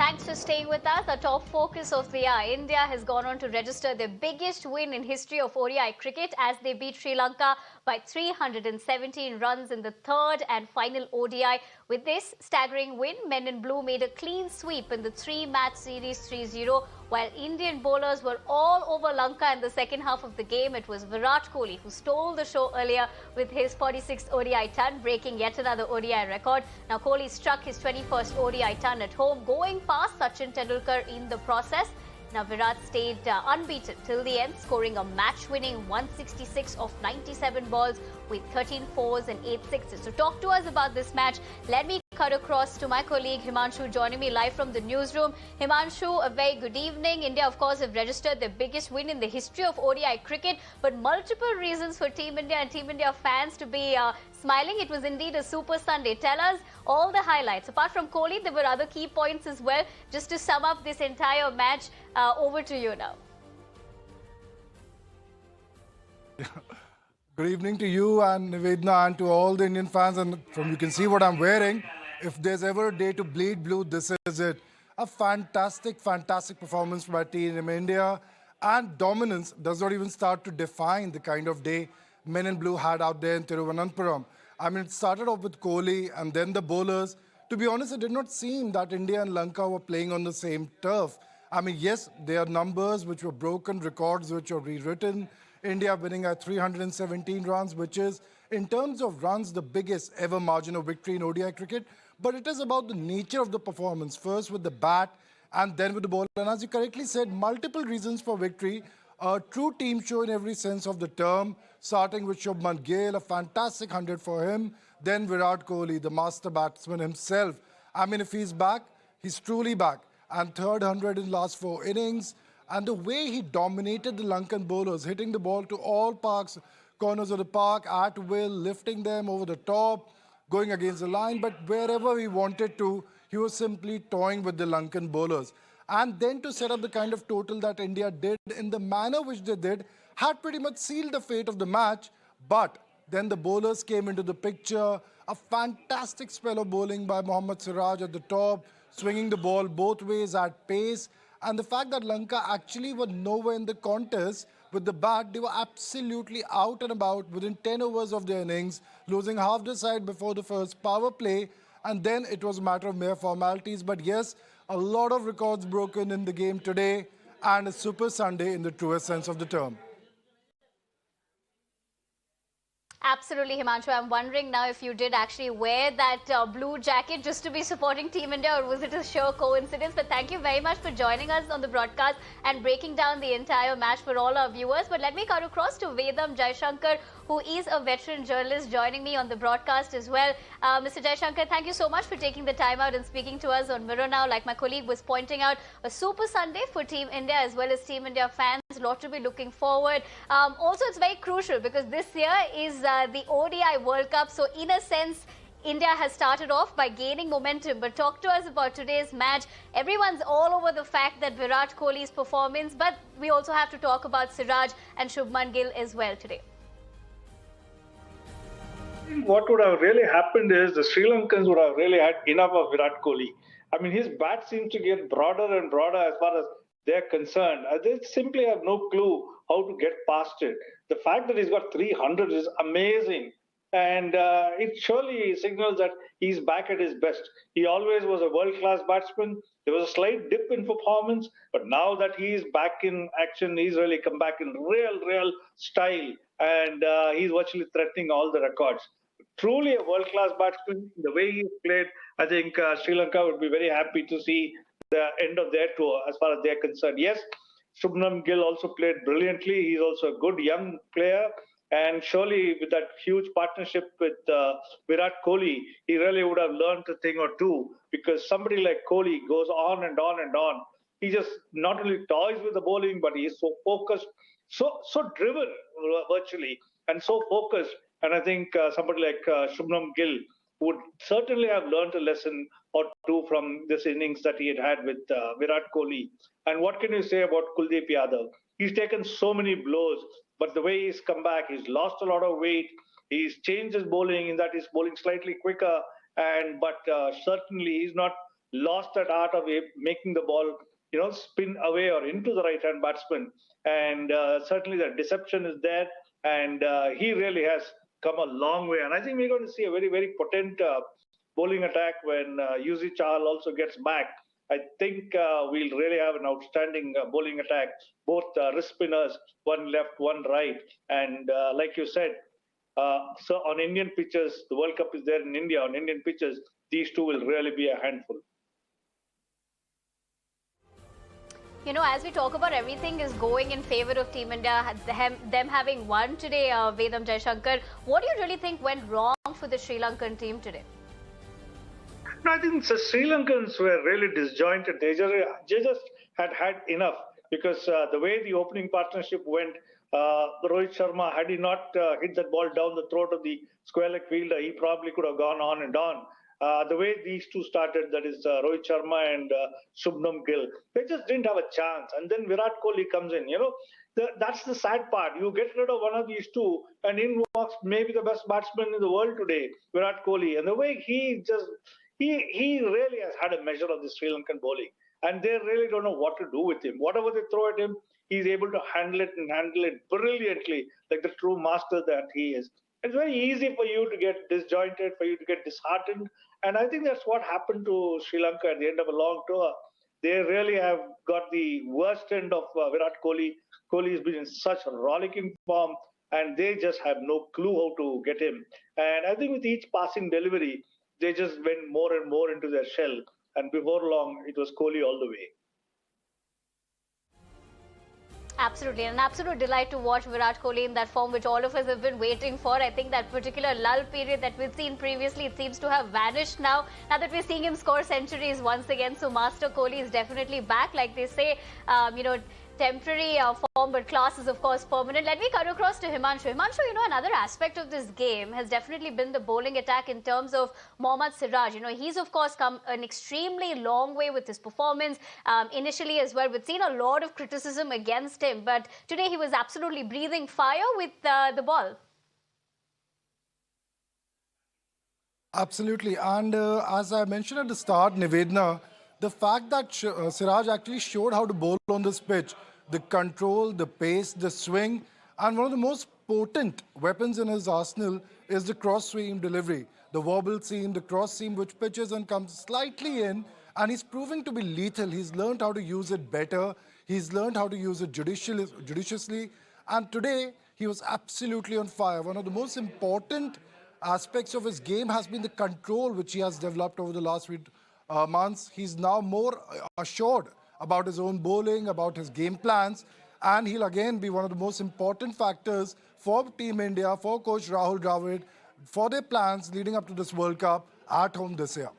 Thanks for staying with us. Our top focus of the hour. India has gone on to register their biggest win in history of ODI cricket as they beat Sri Lanka by 317 runs in the third and final ODI. With this staggering win, Men in Blue made a clean sweep in the three-match series 3-0. While Indian bowlers were all over Lanka in the second half of the game, it was Virat Kohli who stole the show earlier with his 46th ODI ton, breaking yet another ODI record. Now, Kohli struck his 21st ODI ton at home, going past Sachin Tendulkar in the process. Now, Virat stayed unbeaten till the end, scoring a match-winning 166 of 97 balls with 13 fours and 8 sixes. To talk to us about this match, let me cut across to my colleague Himanshu, joining me live from the newsroom. Himanshu, a very good evening. India, of course, have registered their biggest win in the history of ODI cricket, but multiple reasons for Team India and Team India fans to be smiling. It was indeed a super Sunday. Tell us all the highlights. Apart from Kohli, there were other key points as well. Just to sum up this entire match, over to you now. Good evening to you and Nivedna and to all the Indian fans. And from you can see what I'm wearing. If there's ever a day to bleed blue, this is it. A fantastic performance by Team India. And dominance does not even start to define the kind of day Men in Blue had out there in Thiruvananthapuram. I mean, it started off with Kohli and then the bowlers. To be honest, it did not seem that India and Lanka were playing on the same turf. I mean, yes, there are numbers which were broken, records which were rewritten. India winning at 317 runs, which is, in terms of runs, the biggest ever margin of victory in ODI cricket. But it is about the nature of the performance, first with the bat and then with the ball. And as you correctly said, multiple reasons for victory. A true team show in every sense of the term, starting with Shubman Gill, a fantastic 100 for him. Then Virat Kohli, the master batsman himself. I mean, if he's back, he's truly back. And third 100 in last 4 innings. And the way he dominated the Lankan bowlers, hitting the ball to all corners of the park at will, lifting them over the top, going against the line. But wherever he wanted to, he was simply toying with the Lankan bowlers. And then to set up the kind of total that India did in the manner which they did, had pretty much sealed the fate of the match. But then the bowlers came into the picture. A fantastic spell of bowling by Mohammed Siraj at the top, swinging the ball both ways at pace. And the fact that Lanka actually were nowhere in the contest with the bat, they were absolutely out and about within 10 overs of their innings, losing half the side before the first power play. And then it was a matter of mere formalities. But yes, a lot of records broken in the game today and a super Sunday in the truest sense of the term. Absolutely, Himanshu. I'm wondering now if you did actually wear that blue jacket just to be supporting Team India, or was it a sheer coincidence? But thank you very much for joining us on the broadcast and breaking down the entire match for all our viewers. But let me cut across to Vedam Jaishankar, who is a veteran journalist, joining me on the broadcast as well. Mr. Jaishankar, thank you so much for taking the time out and speaking to us on Mirror Now. Like my colleague was pointing out, a super Sunday for Team India as well as Team India fans. A lot to be looking forward. Also, it's very crucial because this year is the ODI World Cup. So in a sense, India has started off by gaining momentum. But talk to us about today's match. Everyone's all over the fact that Virat Kohli's performance, but we also have to talk about Siraj and Shubman Gill as well today. What would have really happened is the Sri Lankans would have really had enough of Virat Kohli. I mean, his bat seems to get broader and broader as far as they're concerned. They simply have no clue how to get past it. The fact that he's got 300 is amazing. And it surely signals that he's back at his best. He always was a world-class batsman. There was a slight dip in performance, but now that he's back in action, he's really come back in real style. And he's virtually threatening all the records. Truly a world-class batsman. The way he played, I think Sri Lanka would be very happy to see the end of their tour as far as they're concerned. Yes, Shubman Gill also played brilliantly. He's also a good young player. And surely with that huge partnership with Virat Kohli, he really would have learned a thing or two, because somebody like Kohli goes on and on and on. He just not only toys with the bowling, but he's so focused, so driven virtually, and so focused. And I think somebody like Shubman Gill would certainly have learned a lesson or two from this innings that he had with Virat Kohli. And what can you say about Kuldeep Yadav? He's taken so many blows, but the way he's come back, he's lost a lot of weight. He's changed his bowling in that he's bowling slightly quicker, but certainly he's not lost that art of making the ball, spin away or into the right-hand batsman. And certainly the deception is there, and he really has come a long way. And I think we're going to see a very, very potent bowling attack when Yuzi Chahal also gets back. I think we'll really have an outstanding bowling attack, both wrist spinners, one left, one right. And like you said, so on Indian pitches, the World Cup is there in India. On Indian pitches, these two will really be a handful. You know, as we talk about everything is going in favor of Team India, them having won today, Vedam Jaishankar, what do you really think went wrong for the Sri Lankan team today? No, I think the Sri Lankans were really disjointed. They just had enough, because the way the opening partnership went, Rohit Sharma, had he not hit that ball down the throat of the square leg fielder, he probably could have gone on and on. The way these two started, that is Rohit Sharma and Shubman Gill, they just didn't have a chance. And then Virat Kohli comes in. That's the sad part. You get rid of one of these two, and in walks maybe the best batsman in the world today, Virat Kohli. And the way he really has had a measure of the Sri Lankan bowling, and they really don't know what to do with him. Whatever they throw at him, he's able to handle it, and handle it brilliantly, like the true master that he is. It's very easy for you to get disjointed, for you to get disheartened, and I think that's what happened to Sri Lanka at the end of a long tour. They really have got the worst end of Virat Kohli. Kohli has been in such rollicking form, and they just have no clue how to get him. And I think with each passing delivery, they just went more and more into their shell. And before long, it was Kohli all the way. Absolutely, an absolute delight to watch Virat Kohli in that form, which all of us have been waiting for. I think that particular lull period that we've seen previously, it seems to have vanished now. Now that we're seeing him score centuries once again, so Master Kohli is definitely back, like they say. Temporary form, but class is of course permanent. Let me cut across to Himanshu. Himanshu, another aspect of this game has definitely been the bowling attack in terms of Mohammed Siraj. He's of course come an extremely long way with his performance. Initially as well, we've seen a lot of criticism against him, but today he was absolutely breathing fire with the ball. Absolutely. And as I mentioned at the start, Nivedna, the fact that Siraj actually showed how to bowl on this pitch, the control, the pace, the swing, and one of the most potent weapons in his arsenal is the cross-seam delivery. The wobble seam, the cross seam, which pitches and comes slightly in, and he's proving to be lethal. He's learned how to use it better. He's learned how to use it judiciously. And today, he was absolutely on fire. One of the most important aspects of his game has been the control which he has developed over the last few months. He's now more assured about his own bowling, about his game plans, and he'll again be one of the most important factors for Team India, for Coach Rahul Dravid, for their plans leading up to this World Cup at home this year.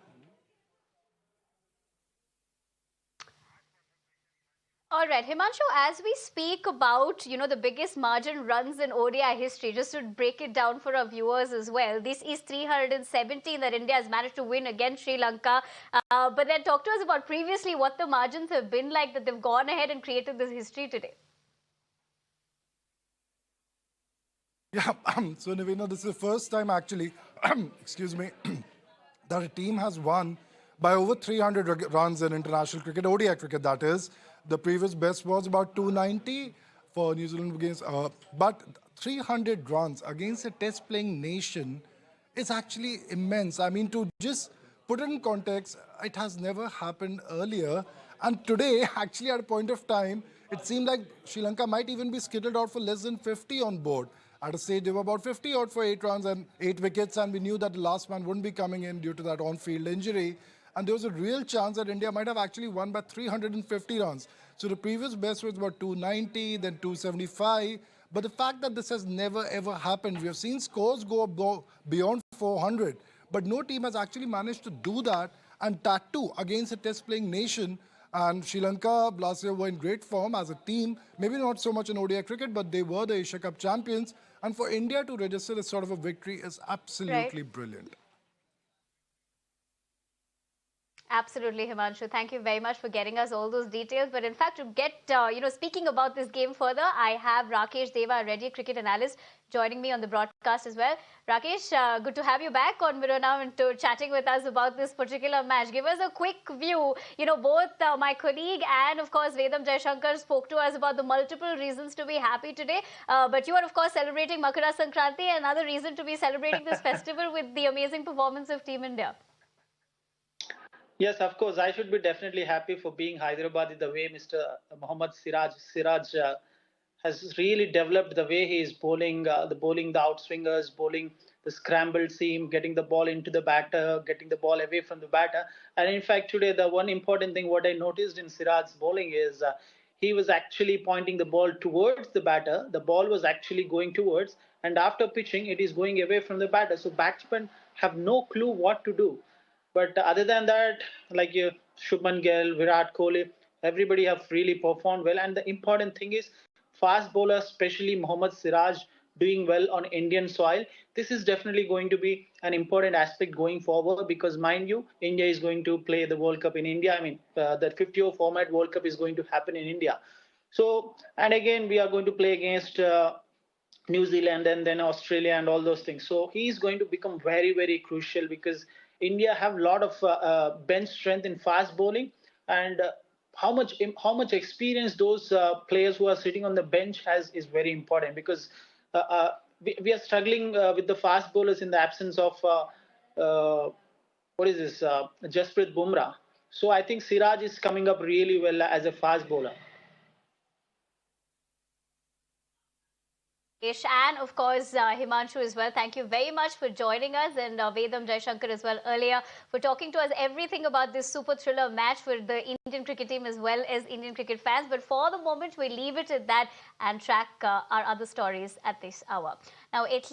All right, Himanshu, as we speak about, the biggest margin runs in ODI history, just to break it down for our viewers as well, this is 317 that India has managed to win against Sri Lanka. But then talk to us about previously what the margins have been like that they've gone ahead and created this history today. Yeah, so Navina, this is the first time actually, excuse me, that a team has won by over 300 runs in international cricket, ODI cricket that is. The previous best was about 290 for New Zealand against, but 300 runs against a test-playing nation is actually immense. I mean, to just put it in context, it has never happened earlier. And today, actually at a point of time, it seemed like Sri Lanka might even be skittled out for less than 50 on board. At a stage, they were about 50 out for 8 runs and 8 wickets, and we knew that the last man wouldn't be coming in due to that on-field injury. And there was a real chance that India might have actually won by 350 runs. So the previous best was about 290, then 275. But the fact that this has never ever happened, we have seen scores go beyond 400, but no team has actually managed to do that, and that too against a test-playing nation. And Sri Lanka last year were in great form as a team, maybe not so much in ODI cricket, but they were the Asia Cup champions. And for India to register this sort of a victory is absolutely brilliant. Absolutely, Himanshu. Thank you very much for getting us all those details. But in fact, to get, speaking about this game further, I have Rakesh Deva, a ready cricket analyst, joining me on the broadcast as well. Rakesh, good to have you back on Mirror now and to chatting with us about this particular match. Give us a quick view. Both my colleague and, of course, Vedam Jaishankar spoke to us about the multiple reasons to be happy today. But you are, of course, celebrating Makara Sankranti, another reason to be celebrating this festival with the amazing performance of Team India. Yes, of course. I should be definitely happy for being Hyderabadi the way Mr. Mohammed Siraj has really developed the way he is bowling, the outswingers, bowling the scrambled seam, getting the ball into the batter, getting the ball away from the batter. And in fact, today the one important thing what I noticed in Siraj's bowling is he was actually pointing the ball towards the batter. The ball was actually going towards, and after pitching, it is going away from the batter. So batsmen have no clue what to do. But other than that, like Shubman Gill, Virat Kohli, everybody have really performed well. And the important thing is fast bowlers, especially Mohammed Siraj, doing well on Indian soil. This is definitely going to be an important aspect going forward because, mind you, India is going to play the World Cup in India. I mean, the 50-over format World Cup is going to happen in India. So, and again, we are going to play against New Zealand and then Australia and all those things. So he is going to become very, very crucial because India have a lot of bench strength in fast bowling, and how much experience those players who are sitting on the bench has is very important because we are struggling with the fast bowlers in the absence of what is this Jasprit Bumrah. So I think Siraj is coming up really well as a fast bowler. And of course, Himanshu as well. Thank you very much for joining us, and Vedam Jaishankar as well earlier for talking to us everything about this super thriller match for the Indian cricket team as well as Indian cricket fans. But for the moment, we leave it at that and track our other stories at this hour. Now, at least